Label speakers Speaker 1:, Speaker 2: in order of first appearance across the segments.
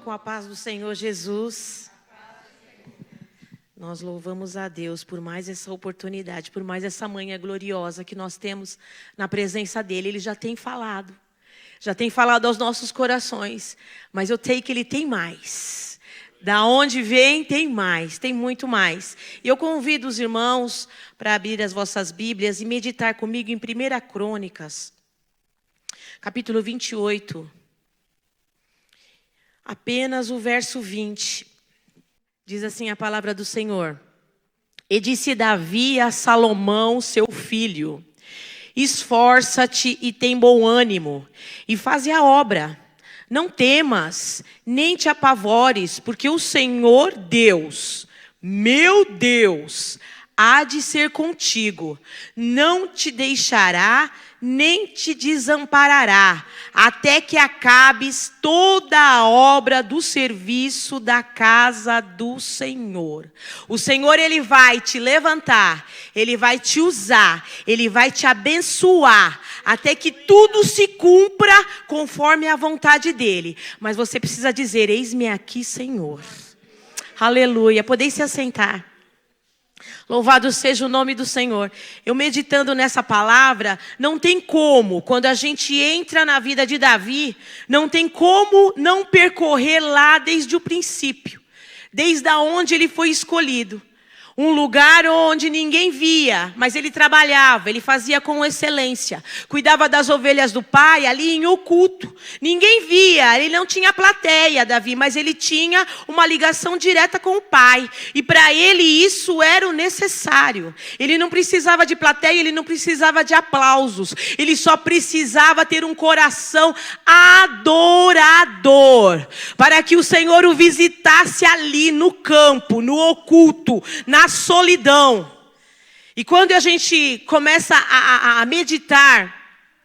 Speaker 1: com a paz do Senhor Jesus. Nós louvamos a Deus por mais essa oportunidade, por mais essa manhã gloriosa que nós temos na presença dEle. Ele já tem falado aos nossos corações, mas eu sei que Ele tem mais. Da onde vem, tem mais, tem muito mais. E eu convido os irmãos para abrir as vossas Bíblias e meditar comigo em 1 Crônicas, capítulo 28. Apenas o verso 20. Diz assim a palavra do Senhor. E disse Davi a Salomão, seu filho: esforça-te e tem bom ânimo, e faze a obra. Não temas, nem te apavores, porque o Senhor Deus, meu Deus, há de ser contigo. Não te deixará, nem te desamparará, até que acabes toda a obra do serviço da casa do Senhor. O Senhor, Ele vai te levantar, Ele vai te usar, Ele vai te abençoar, até que tudo se cumpra conforme a vontade dEle. Mas você precisa dizer: eis-me aqui, Senhor. Aleluia. Podeis se assentar. Louvado seja o nome do Senhor. Eu meditando nessa palavra, não tem como, quando a gente entra na vida de Davi, não tem como não percorrer lá desde o princípio, desde onde ele foi escolhido. Um lugar onde ninguém via, mas ele trabalhava, ele fazia com excelência. Cuidava das ovelhas do pai ali em oculto. Ninguém via, ele não tinha plateia, Davi, mas ele tinha uma ligação direta com o pai. E para ele isso era o necessário. Ele não precisava de plateia, ele não precisava de aplausos. Ele só precisava ter um coração adorador, para que o Senhor o visitasse ali no campo, no oculto, na solidão. E quando a gente começa a meditar,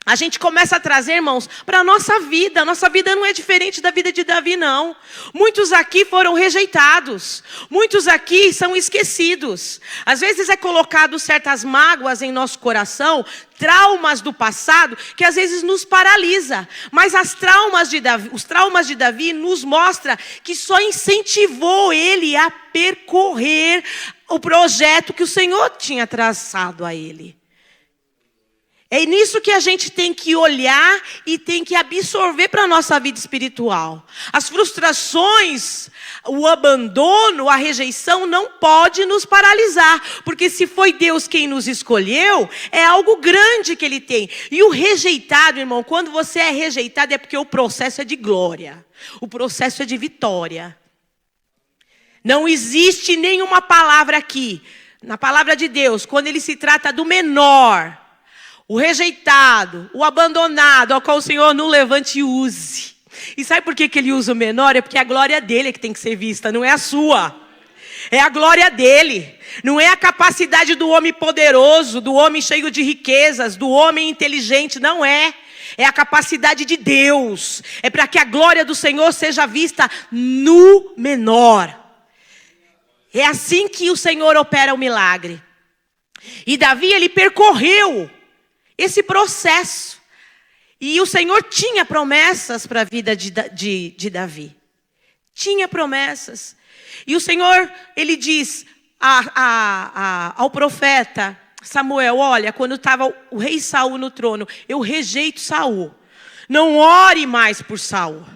Speaker 1: a gente começa a trazer, irmãos, para a nossa vida. A nossa vida não é diferente da vida de Davi, não. Muitos aqui foram rejeitados. Muitos aqui são esquecidos. Às vezes é colocado certas mágoas em nosso coração, traumas do passado, que às vezes nos paralisa. Mas os traumas de Davi nos mostram que só incentivou ele a percorrer o projeto que o Senhor tinha traçado a ele. É nisso que a gente tem que olhar e tem que absorver para a nossa vida espiritual. As frustrações, o abandono, a rejeição não pode nos paralisar. Porque se foi Deus quem nos escolheu, é algo grande que Ele tem. E o rejeitado, irmão, quando você é rejeitado é porque o processo é de glória. O processo é de vitória. Não existe nenhuma palavra aqui, na palavra de Deus, quando Ele se trata do menor, o rejeitado, o abandonado, ao qual o Senhor não levante e use. E sabe por que Ele usa o menor? É porque a glória dele é que tem que ser vista, não é a sua. É a glória dele. Não é a capacidade do homem poderoso, do homem cheio de riquezas, do homem inteligente, não é. É a capacidade de Deus. É para que a glória do Senhor seja vista no menor. É assim que o Senhor opera o milagre. E Davi, ele percorreu esse processo. E o Senhor tinha promessas para a vida de Davi. Tinha promessas. E o Senhor, ele diz ao profeta Samuel: olha, quando estava o rei Saul no trono, eu rejeito Saul. Não ore mais por Saul.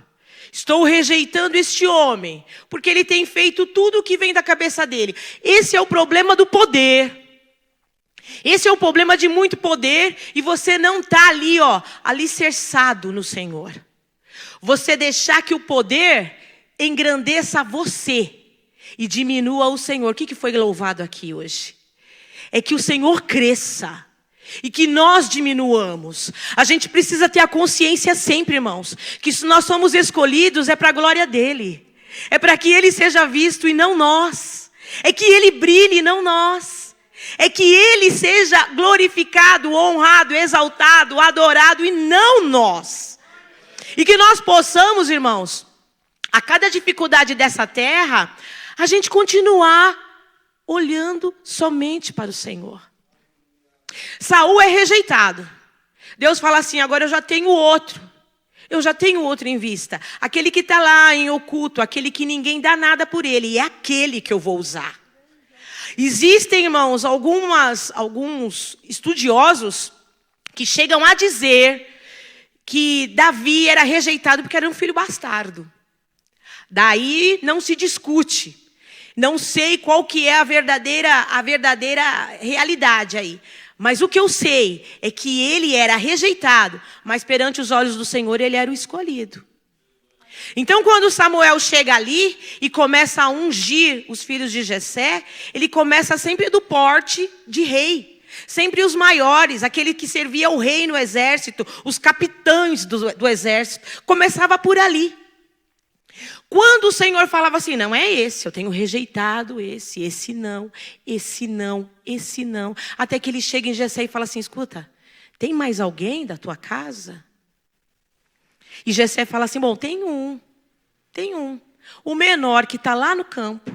Speaker 1: Estou rejeitando este homem, porque ele tem feito tudo o que vem da cabeça dele. Esse é o problema do poder. Esse é o problema de muito poder e você não está ali, alicerçado no Senhor. Você deixar que o poder engrandeça você e diminua o Senhor. O que foi louvado aqui hoje? É que o Senhor cresça e que nós diminuamos. A gente precisa ter a consciência sempre, irmãos, que se nós somos escolhidos é para a glória dele. É para que ele seja visto e não nós. É que ele brilhe e não nós. É que ele seja glorificado, honrado, exaltado, adorado e não nós. E que nós possamos, irmãos, a cada dificuldade dessa terra, a gente continuar olhando somente para o Senhor. Saul é rejeitado. Deus fala assim: agora eu já tenho outro. Eu já tenho outro em vista. Aquele que está lá em oculto, aquele que ninguém dá nada por ele, é aquele que eu vou usar. Existem, irmãos, alguns estudiosos que chegam a dizer que Davi era rejeitado porque era um filho bastardo. Daí não se discute. Não sei qual que é a verdadeira realidade aí. Mas o que eu sei é que ele era rejeitado, mas perante os olhos do Senhor ele era o escolhido. Então quando Samuel chega ali e começa a ungir os filhos de Jessé, ele começa sempre do porte de rei. Sempre os maiores, aquele que servia o rei no exército, os capitães do exército, começava por ali. Quando o Senhor falava assim, não é esse, eu tenho rejeitado esse não, esse não, esse não. Até que ele chega em Jessé e fala assim, escuta, tem mais alguém da tua casa? E Jessé fala assim, bom, tem um. O menor que está lá no campo.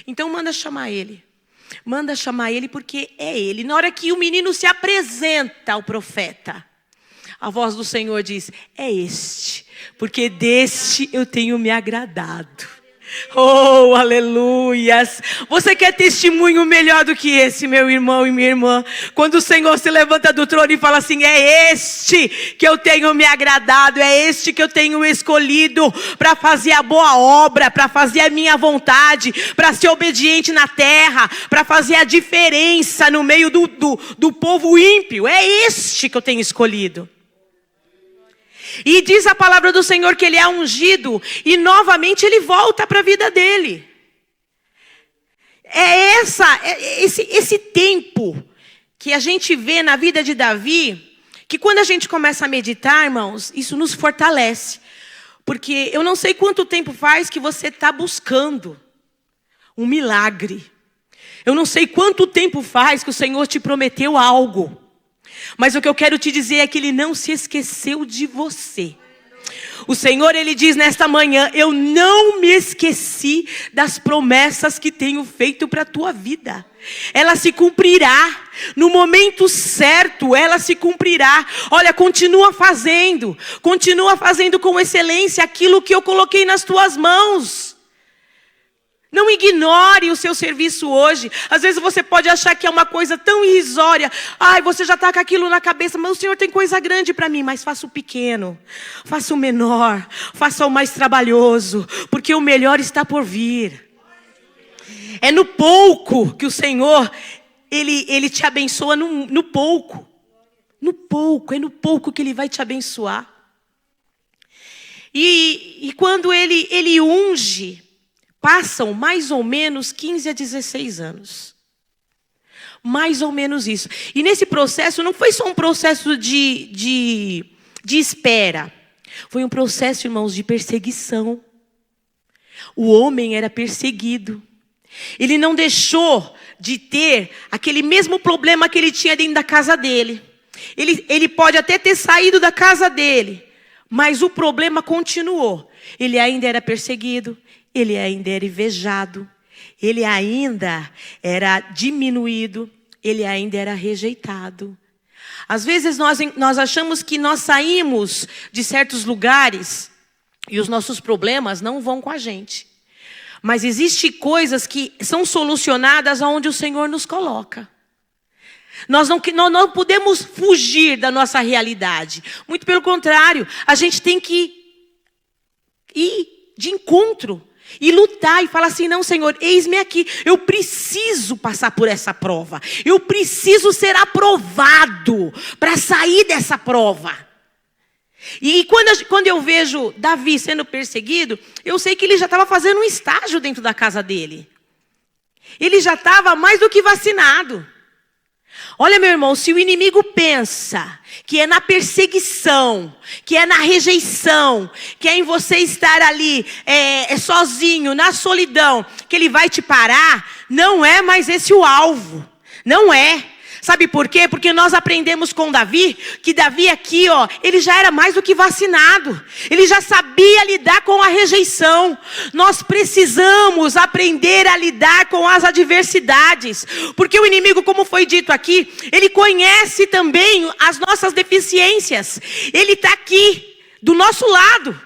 Speaker 1: Então manda chamar ele. Manda chamar ele porque é ele. Na hora que o menino se apresenta ao profeta, a voz do Senhor diz, é este, porque deste eu tenho me agradado. Oh, aleluias. Você quer testemunho melhor do que esse, meu irmão e minha irmã? Quando o Senhor se levanta do trono e fala assim, é este que eu tenho me agradado, é este que eu tenho escolhido para fazer a boa obra, para fazer a minha vontade, para ser obediente na terra, para fazer a diferença no meio do povo ímpio. É este que eu tenho escolhido. E diz a palavra do Senhor que ele é ungido e novamente ele volta para a vida dele. É esse tempo que a gente vê na vida de Davi, que quando a gente começa a meditar, irmãos, isso nos fortalece. Porque eu não sei quanto tempo faz que você está buscando um milagre. Eu não sei quanto tempo faz que o Senhor te prometeu algo. Mas o que eu quero te dizer é que ele não se esqueceu de você. O Senhor, ele diz nesta manhã, eu não me esqueci das promessas que tenho feito para a tua vida. Ela se cumprirá, no momento certo, ela se cumprirá. Olha, continua fazendo com excelência aquilo que eu coloquei nas tuas mãos. Não ignore o seu serviço hoje. Às vezes você pode achar que é uma coisa tão irrisória. Ai, você já está com aquilo na cabeça. Mas o Senhor tem coisa grande para mim. Mas faça o pequeno. Faça o menor. Faça o mais trabalhoso. Porque o melhor está por vir. É no pouco que o Senhor, Ele te abençoa no pouco. No pouco. É no pouco que Ele vai te abençoar. E quando Ele unge, passam mais ou menos 15 a 16 anos. Mais ou menos isso. E nesse processo, não foi só um processo de espera. Foi um processo, irmãos, de perseguição. O homem era perseguido. Ele não deixou de ter aquele mesmo problema que ele tinha dentro da casa dele. Ele pode até ter saído da casa dele, mas o problema continuou. Ele ainda era perseguido. Ele ainda era invejado, ele ainda era diminuído, ele ainda era rejeitado. Às vezes nós achamos que nós saímos de certos lugares e os nossos problemas não vão com a gente. Mas existem coisas que são solucionadas onde o Senhor nos coloca. Nós não podemos fugir da nossa realidade. Muito pelo contrário, a gente tem que ir de encontro. E lutar e falar assim, não, Senhor, eis-me aqui. Eu preciso passar por essa prova. Eu preciso ser aprovado para sair dessa prova. E quando eu vejo Davi sendo perseguido, eu sei que ele já estava fazendo um estágio dentro da casa dele. Ele já estava mais do que vacinado. Olha, meu irmão, se o inimigo pensa que é na perseguição, que é na rejeição, que é em você estar ali sozinho, na solidão, que ele vai te parar, não é mais esse o alvo. Não é. Sabe por quê? Porque nós aprendemos com Davi, que Davi aqui, ele já era mais do que vacinado. Ele já sabia lidar com a rejeição. Nós precisamos aprender a lidar com as adversidades. Porque o inimigo, como foi dito aqui, ele conhece também as nossas deficiências. Ele está aqui, do nosso lado.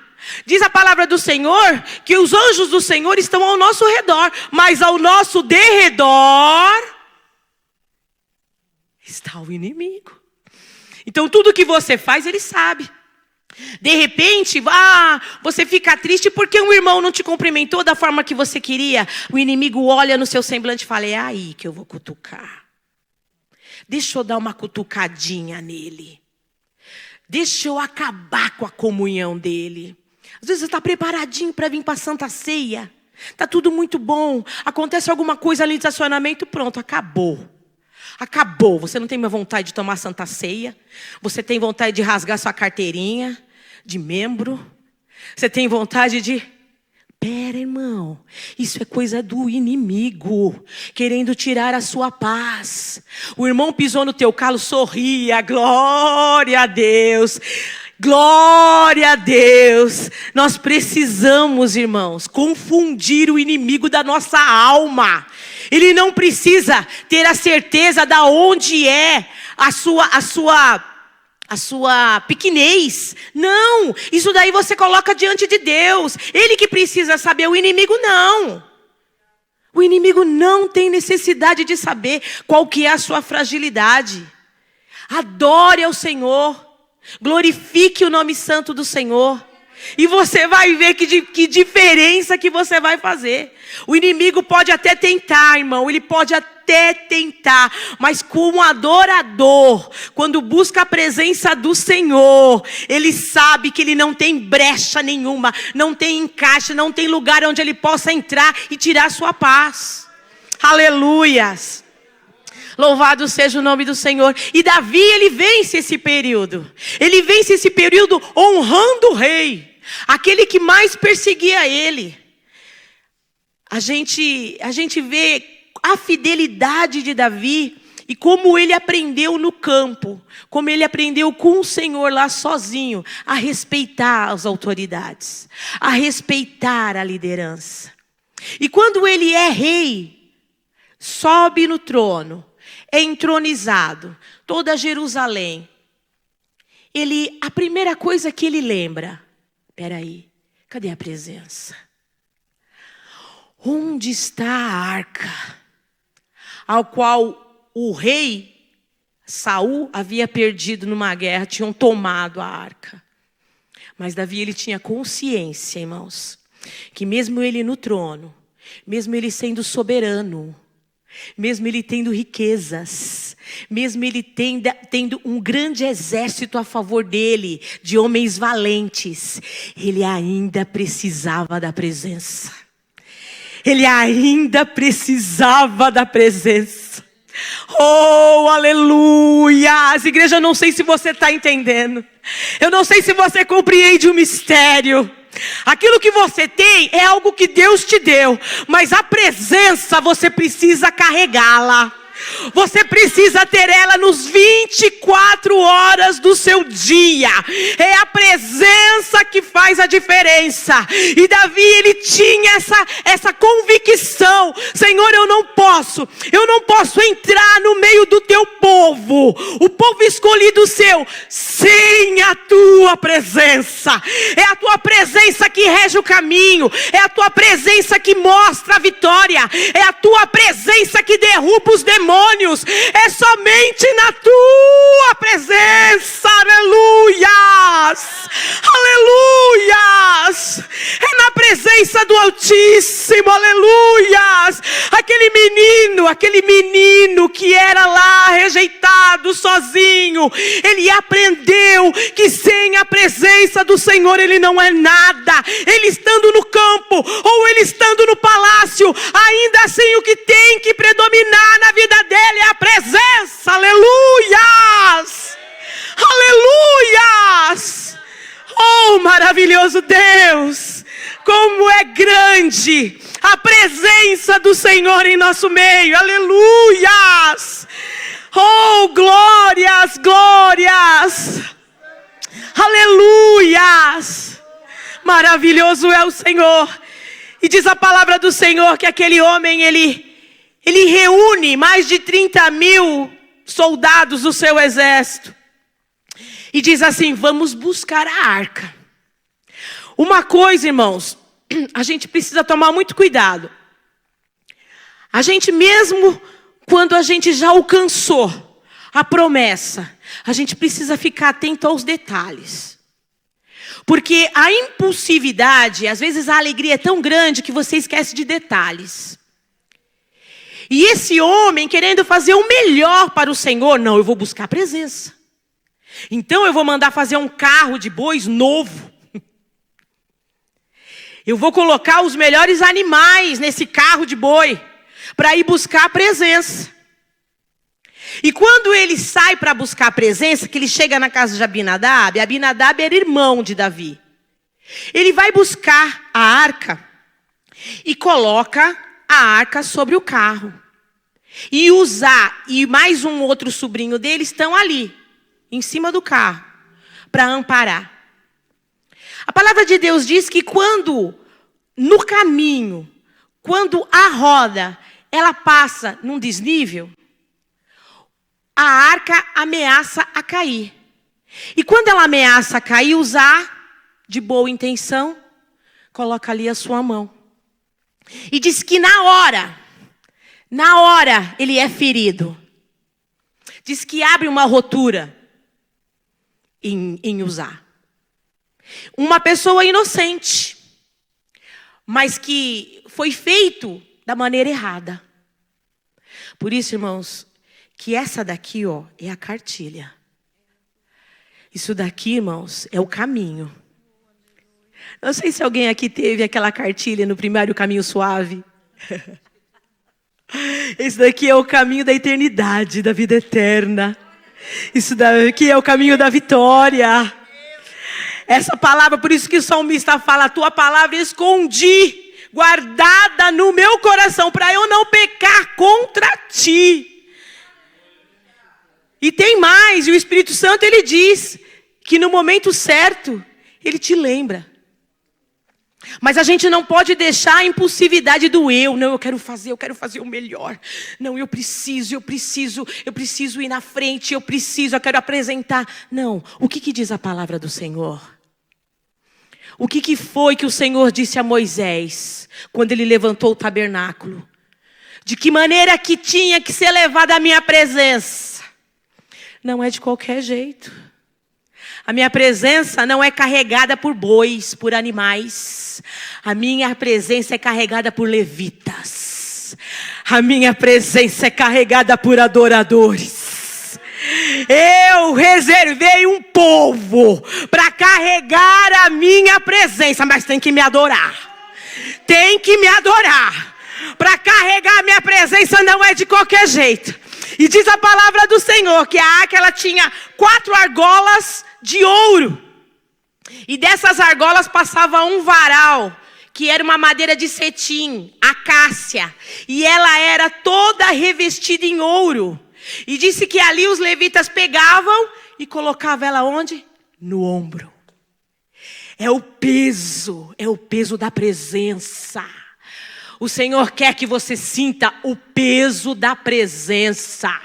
Speaker 1: Diz a palavra do Senhor que os anjos do Senhor estão ao nosso redor, mas ao nosso derredor está o inimigo. Então tudo que você faz, ele sabe. De repente, você fica triste porque um irmão não te cumprimentou da forma que você queria. O inimigo olha no seu semblante e fala: é aí que eu vou cutucar. Deixa eu dar uma cutucadinha nele. Deixa eu acabar com a comunhão dele. Às vezes você está preparadinho para vir para a Santa Ceia. Está tudo muito bom. Acontece alguma coisa ali de estacionamento, pronto, acabou. Acabou. Você não tem mais vontade de tomar Santa Ceia. Você tem vontade de rasgar sua carteirinha de membro. Você tem vontade de... Pera, irmão. Isso é coisa do inimigo, querendo tirar a sua paz. O irmão pisou no teu calo, sorria. Glória a Deus. Glória a Deus. Nós precisamos, irmãos, confundir o inimigo da nossa alma. Ele não precisa ter a certeza da onde é a sua pequenez. Não, isso daí você coloca diante de Deus. Ele que precisa saber, o inimigo não. O inimigo não tem necessidade de saber qual que é a sua fragilidade. Adore ao Senhor. Glorifique o nome santo do Senhor. E você vai ver que diferença que você vai fazer. O inimigo pode até tentar, irmão. Ele pode até tentar. Mas como adorador, quando busca a presença do Senhor, ele sabe que ele não tem brecha nenhuma, não tem encaixe, não tem lugar onde ele possa entrar e tirar sua paz. Aleluias. Louvado seja o nome do Senhor. E Davi, ele vence esse período. Ele vence esse período honrando o rei. Aquele que mais perseguia ele. A gente vê a fidelidade de Davi e como ele aprendeu no campo. Como ele aprendeu com o Senhor lá sozinho a respeitar as autoridades. A respeitar a liderança. E quando ele é rei, sobe no trono. É entronizado, toda Jerusalém. A primeira coisa que ele lembra, peraí, cadê a presença? Onde está a arca? Ao qual o rei Saul havia perdido numa guerra, tinham tomado a arca. Mas Davi, ele tinha consciência, irmãos, que mesmo ele no trono, mesmo ele sendo soberano, mesmo ele tendo riquezas, mesmo ele tendo um grande exército a favor dele, de homens valentes, ele ainda precisava da presença. Ele ainda precisava da presença. Oh, aleluia! As igrejas, eu não sei se você está entendendo. Eu não sei se você compreende o mistério. Aquilo que você tem é algo que Deus te deu, mas a presença você precisa carregá-la. Você precisa ter ela nos 24 horas do seu dia. É a presença que faz a diferença. E Davi, ele tinha essa convicção: Senhor, eu não posso entrar no meio do teu povo, o povo escolhido seu, sem a tua presença. É a tua presença que rege o caminho, é a tua presença que mostra a vitória, é a tua presença que derruba os demônios. É somente na tua presença. Aleluias, aleluias. É na presença do Altíssimo. Aleluias. Aquele menino que era lá rejeitado, sozinho, ele aprendeu que sem a presença do Senhor ele não é nada. Ele estando no campo ou ele estando no palácio, ainda assim o que tem que predominar na vida dele é a presença. Aleluias, aleluias. Oh, maravilhoso Deus, como é grande a presença do Senhor em nosso meio. Aleluias. Oh, glórias, glórias. Aleluias. Maravilhoso é o Senhor. E diz a palavra do Senhor que aquele homem, ele reúne mais de 30.000 soldados do seu exército. E diz assim: vamos buscar a arca. Uma coisa, irmãos, a gente precisa tomar muito cuidado. A gente mesmo, quando a gente já alcançou a promessa, a gente precisa ficar atento aos detalhes. Porque a impulsividade, às vezes a alegria é tão grande que você esquece de detalhes. E esse homem querendo fazer o melhor para o Senhor, não, eu vou buscar a presença. Então eu vou mandar fazer um carro de bois novo. Eu vou colocar os melhores animais nesse carro de boi, para ir buscar a presença. E quando ele sai para buscar a presença, que ele chega na casa de Abinadab, Abinadab era irmão de Davi. Ele vai buscar a arca e coloca a arca sobre o carro. E Uzá e mais um outro sobrinho dele estão ali, em cima do carro, para amparar. A palavra de Deus diz que quando, no caminho, quando a roda, ela passa num desnível, a arca ameaça a cair. E quando ela ameaça a cair, Uzá, de boa intenção, coloca ali a sua mão. E diz que na hora ele é ferido. Diz que abre uma rotura em Uzá. Uma pessoa inocente, mas que foi feito da maneira errada. Por isso, irmãos, que essa daqui, ó, é a cartilha. Isso daqui, irmãos, é o caminho. Não sei se alguém aqui teve aquela cartilha no primário Caminho Suave. Esse daqui é o caminho da eternidade, da vida eterna. Isso daqui é o caminho da vitória. Essa palavra, por isso que o salmista fala, a tua palavra escondi, guardada no meu coração, para eu não pecar contra ti. E tem mais, e o Espírito Santo, ele diz que no momento certo, ele te lembra. Mas a gente não pode deixar a impulsividade do eu. Não, eu quero fazer o melhor. Não, eu preciso ir na frente, eu quero apresentar. Não, o que diz a palavra do Senhor? O que foi que o Senhor disse a Moisés, quando ele levantou o tabernáculo? De que maneira que tinha que ser levada a minha presença? Não é de qualquer jeito. A minha presença não é carregada por bois, por animais. A minha presença é carregada por levitas. A minha presença é carregada por adoradores. Eu reservei um povo para carregar a minha presença, mas tem que me adorar. Tem que me adorar. Para carregar a minha presença não é de qualquer jeito. E diz a palavra do Senhor que a arca ela tinha 4 argolas de ouro. E dessas argolas passava um varal, que era uma madeira de cetim, acácia. E ela era toda revestida em ouro. E disse que ali os levitas pegavam e colocavam ela onde? No ombro. É o peso da presença. O Senhor quer que você sinta o peso da presença.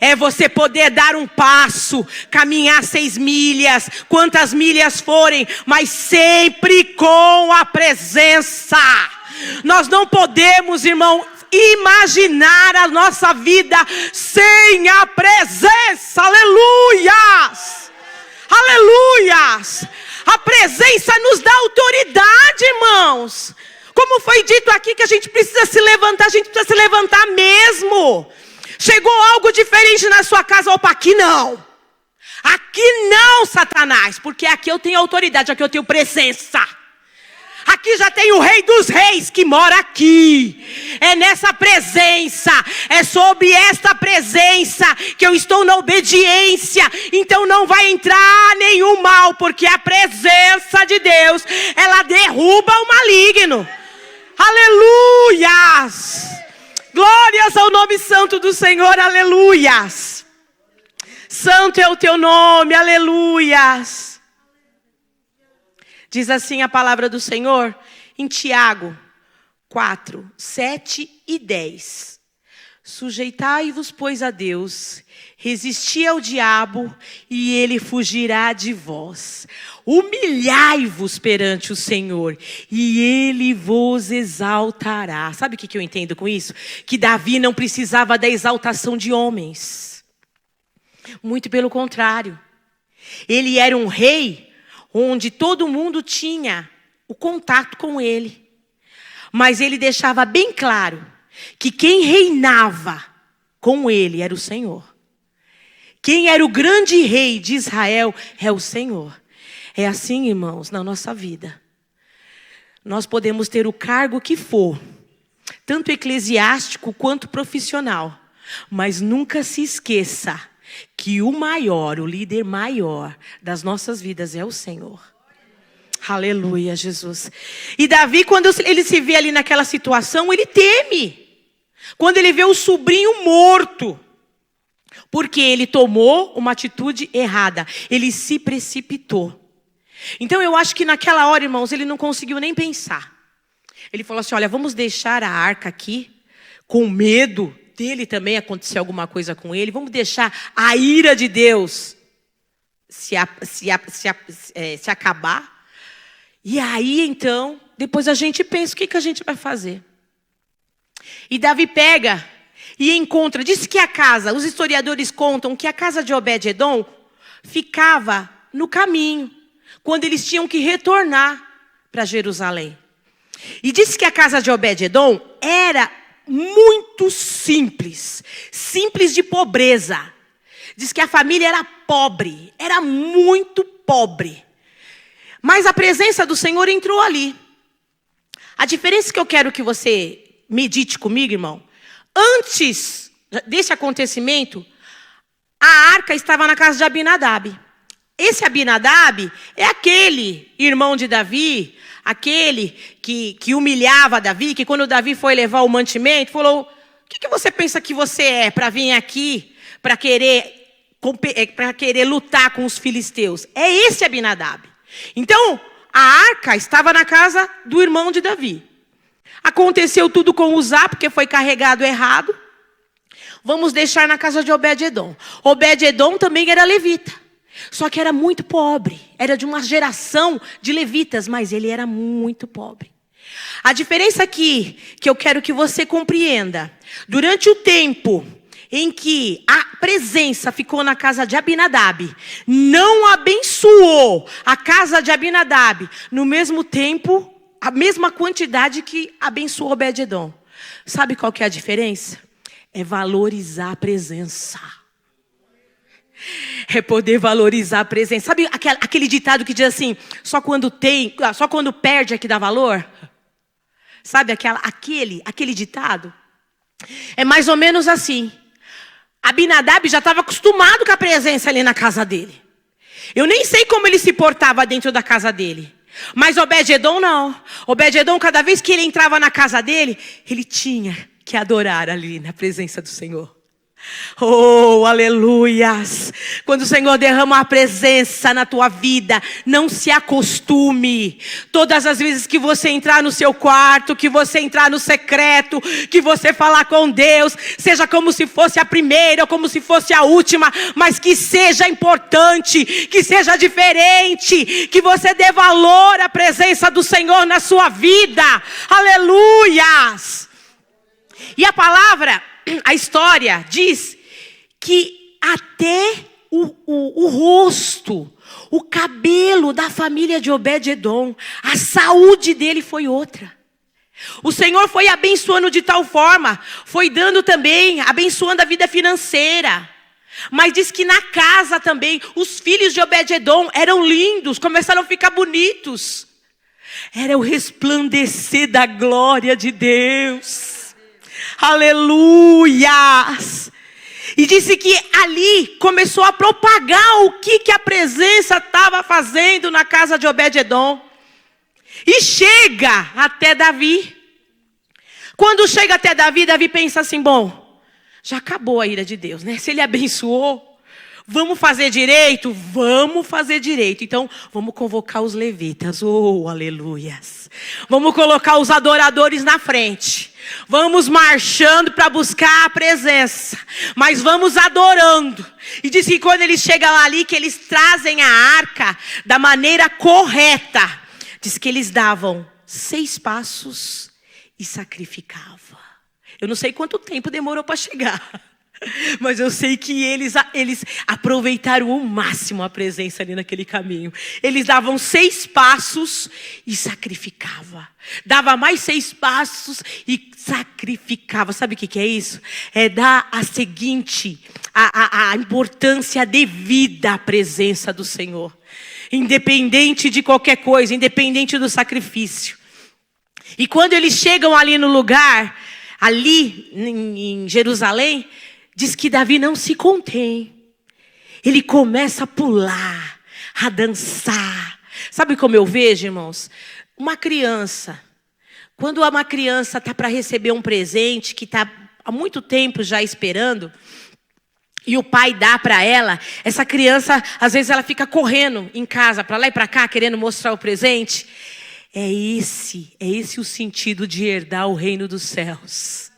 Speaker 1: É você poder dar um passo, caminhar 6 milhas, quantas milhas forem, mas sempre com a presença. Nós não podemos, irmão, imaginar a nossa vida sem a presença. Aleluias! Aleluias! A presença nos dá autoridade, irmãos. Como foi dito aqui que a gente precisa se levantar, a gente precisa se levantar mesmo. Chegou algo diferente na sua casa, opa, aqui não. Aqui não, Satanás, porque aqui eu tenho autoridade, aqui eu tenho presença. Aqui já tem o Rei dos Reis que mora aqui. É nessa presença, é sobre esta presença que eu estou na obediência. Então não vai entrar nenhum mal, porque a presença de Deus, ela derruba o maligno. Aleluias! Glórias ao nome santo do Senhor, aleluias! Santo é o teu nome, aleluias! Diz assim a palavra do Senhor em Tiago 4, 7 e 10. Sujeitai-vos, pois, a Deus, resisti ao diabo, e ele fugirá de vós. Humilhai-vos perante o Senhor, e ele vos exaltará. Sabe o que eu entendo com isso? Que Davi não precisava da exaltação de homens. Muito pelo contrário. Ele era um rei onde todo mundo tinha o contato com ele. Mas ele deixava bem claro que quem reinava com ele era o Senhor. Quem era o grande rei de Israel é o Senhor. É assim, irmãos, na nossa vida. Nós podemos ter o cargo que for, tanto eclesiástico quanto profissional. Mas nunca se esqueça que o maior, o líder maior das nossas vidas é o Senhor. Aleluia, Jesus. E Davi, quando ele se vê ali naquela situação, ele teme. Quando ele vê o sobrinho morto. Porque ele tomou uma atitude errada. Ele se precipitou. Então eu acho que naquela hora, irmãos, ele não conseguiu nem pensar. Ele falou assim, olha, vamos deixar a arca aqui, com medo dele também acontecer alguma coisa com ele. Vamos deixar a ira de Deus se acabar. E aí, então, depois a gente pensa, o que a gente vai fazer? E Davi pega e encontra, diz que a casa, os historiadores contam que a casa de Obed-edom ficava no caminho, quando eles tinham que retornar para Jerusalém. E diz que a casa de Obed-edom era muito simples, simples de pobreza. Diz que a família era pobre, era muito pobre. Mas a presença do Senhor entrou ali. A diferença que eu quero que você medite comigo, irmão. Antes desse acontecimento, a arca estava na casa de Abinadab. Esse Abinadab é aquele irmão de Davi, aquele que humilhava Davi, que quando Davi foi levar o mantimento, falou, o que você pensa que você é para vir aqui, para querer lutar com os filisteus? É esse Abinadab. Então, a arca estava na casa do irmão de Davi. Aconteceu tudo com Uzá, porque foi carregado errado. Vamos deixar na casa de Obed-edom. Obed-edom também era levita. Só que era muito pobre. Era de uma geração de levitas, mas ele era muito pobre. A diferença aqui, que eu quero que você compreenda. Durante o tempo em que a presença ficou na casa de Abinadab, não abençoou a casa de Abinadab no mesmo tempo, a mesma quantidade que abençoou Obed-edom. Sabe qual que é a diferença? É valorizar a presença. É poder valorizar a presença. Sabe aquele ditado que diz assim, só quando perde é que dá valor? Sabe aquele ditado? É mais ou menos assim. Abinadab já estava acostumado com a presença ali na casa dele. Eu nem sei como ele se portava dentro da casa dele. Mas Obed-edom não. Obed-edom, cada vez que ele entrava na casa dele, ele tinha que adorar ali na presença do Senhor. Oh, aleluias. Quando o Senhor derrama a presença na tua vida, não se acostume. Todas as vezes que você entrar no seu quarto, que você entrar no secreto, que você falar com Deus, seja como se fosse a primeira ou como se fosse a última, mas que seja importante, que seja diferente, que você dê valor à presença do Senhor na sua vida. Aleluias. E a palavra, a história diz que até o rosto, o cabelo da família de Obed-edom, a saúde dele foi outra. O Senhor foi abençoando de tal forma, foi dando também, abençoando a vida financeira. Mas diz que na casa também, os filhos de Obed-edom eram lindos, começaram a ficar bonitos. Era o resplandecer da glória de Deus. Aleluias! E disse que ali começou a propagar o que a presença estava fazendo na casa de Obed-edom. E chega até Davi. Quando chega até Davi, Davi pensa assim, bom, já acabou a ira de Deus, né? Se ele abençoou, vamos fazer direito? Vamos fazer direito. Então, vamos convocar os levitas. Oh, aleluias. Vamos colocar os adoradores na frente. Vamos marchando para buscar a presença, mas vamos adorando. E diz que quando eles chegam ali, que eles trazem a arca da maneira correta. Diz que eles davam 6 passos e sacrificavam. Eu não sei quanto tempo demorou para chegar, mas eu sei que eles aproveitaram ao máximo a presença ali naquele caminho. Eles davam 6 passos e sacrificavam. Dava mais 6 passos e sacrificava. Sabe o que é isso? É dar a seguinte, a importância devida à presença do Senhor. Independente de qualquer coisa, independente do sacrifício. E quando eles chegam ali no lugar, ali em Jerusalém, diz que Davi não se contém. Ele começa a pular, a dançar. Sabe como eu vejo, irmãos? Uma criança. Quando uma criança está para receber um presente, que está há muito tempo já esperando, e o pai dá para ela, essa criança, às vezes ela fica correndo em casa, para lá e para cá, querendo mostrar o presente. É esse o sentido de herdar o reino dos céus.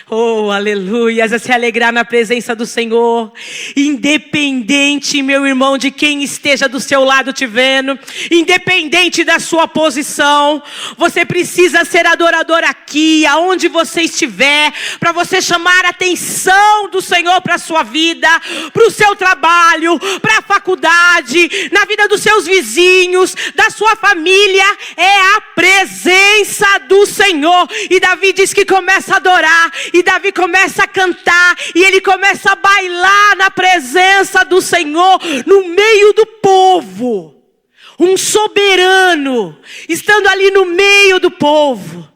Speaker 1: Oh, aleluia, é se alegrar na presença do Senhor, independente, meu irmão, de quem esteja do seu lado te vendo, independente da sua posição, você precisa ser adorador aqui, aonde você estiver, para você chamar a atenção do Senhor para a sua vida, para o seu trabalho, para a faculdade, na vida dos seus vizinhos, da sua família, é a presença do Senhor. E Davi diz que começa a adorar, e Davi começa a cantar, e ele começa a bailar na presença do Senhor, no meio do povo. Um soberano, estando ali no meio do povo.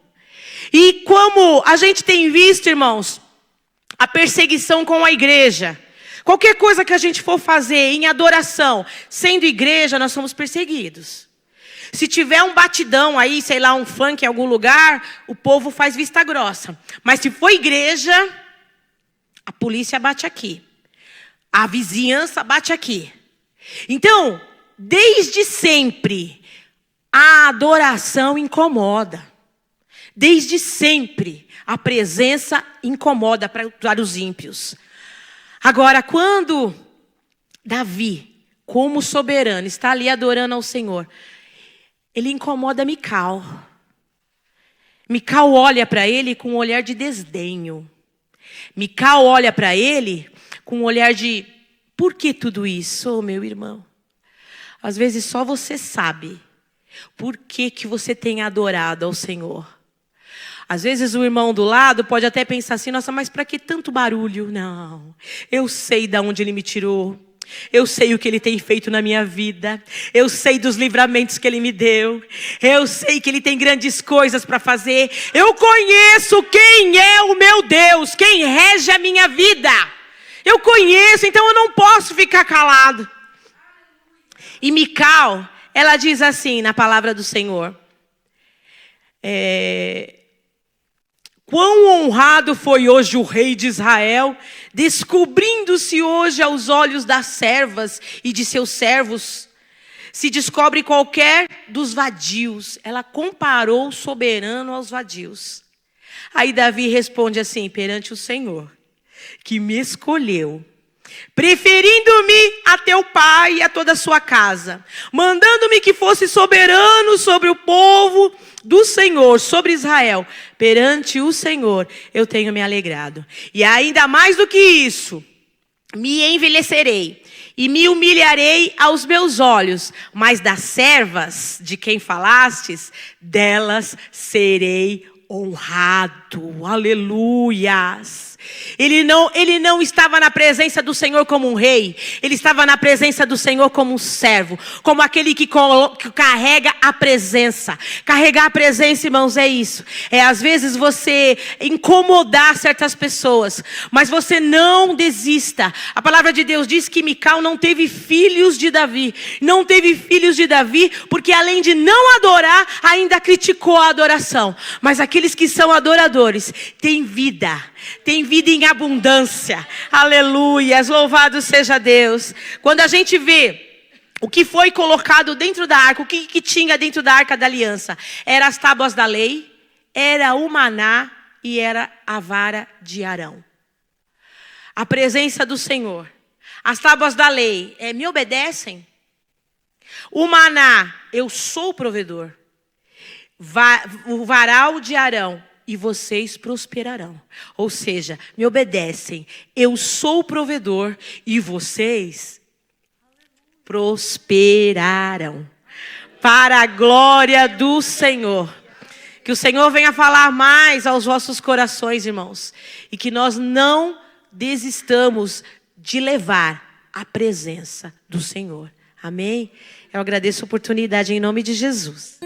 Speaker 1: E como a gente tem visto, irmãos, a perseguição com a igreja. Qualquer coisa que a gente for fazer em adoração, sendo igreja, nós somos perseguidos. Se tiver um batidão aí, sei lá, um funk em algum lugar, o povo faz vista grossa. Mas se for igreja, a polícia bate aqui. A vizinhança bate aqui. Então, desde sempre, a adoração incomoda. Desde sempre, a presença incomoda para os ímpios. Agora, quando Davi, como soberano, está ali adorando ao Senhor, ele incomoda Mical. Mical olha para ele com um olhar de desdenho. Mical olha para ele com um olhar de: por que tudo isso, oh, meu irmão? Às vezes só você sabe por que você tem adorado ao Senhor. Às vezes o irmão do lado pode até pensar assim: nossa, mas para que tanto barulho? Não, eu sei de onde ele me tirou. Eu sei o que ele tem feito na minha vida. Eu sei dos livramentos que ele me deu. Eu sei que ele tem grandes coisas para fazer. Eu conheço quem é o meu Deus, quem rege a minha vida. Eu conheço, então eu não posso ficar calado. E Mical, ela diz assim na palavra do Senhor: quão honrado foi hoje o rei de Israel, descobrindo-se hoje aos olhos das servas e de seus servos. Se descobre qualquer dos vadios. Ela comparou o soberano aos vadios. Aí Davi responde assim: perante o Senhor, que me escolheu, preferindo-me a teu pai e a toda a sua casa, mandando-me que fosse soberano sobre o povo do Senhor, sobre Israel, perante o Senhor eu tenho me alegrado. E ainda mais do que isso, me envelhecerei e me humilharei aos meus olhos, mas das servas de quem falastes, delas serei honrado. Aleluias. Ele não estava na presença do Senhor como um rei. Ele estava na presença do Senhor como um servo. Como aquele que carrega a presença. Carregar a presença, irmãos, é isso. É às vezes você incomodar certas pessoas. Mas você não desista. A palavra de Deus diz que Mical não teve filhos de Davi. Não teve filhos de Davi porque além de não adorar, ainda criticou a adoração. Mas aqueles que são adoradores têm vida. Tem vida em abundância. Aleluia. Louvado seja Deus. Quando a gente vê o que foi colocado dentro da arca, o que tinha dentro da arca da aliança? Era as tábuas da lei, era o maná e era a vara de Arão. A presença do Senhor. As tábuas da lei, me obedecem? O maná, eu sou o provedor. O varal de Arão, e vocês prosperarão. Ou seja, me obedecem. Eu sou o provedor e vocês prosperarão. Para a glória do Senhor. Que o Senhor venha falar mais aos vossos corações, irmãos. E que nós não desistamos de levar a presença do Senhor. Amém? Eu agradeço a oportunidade em nome de Jesus.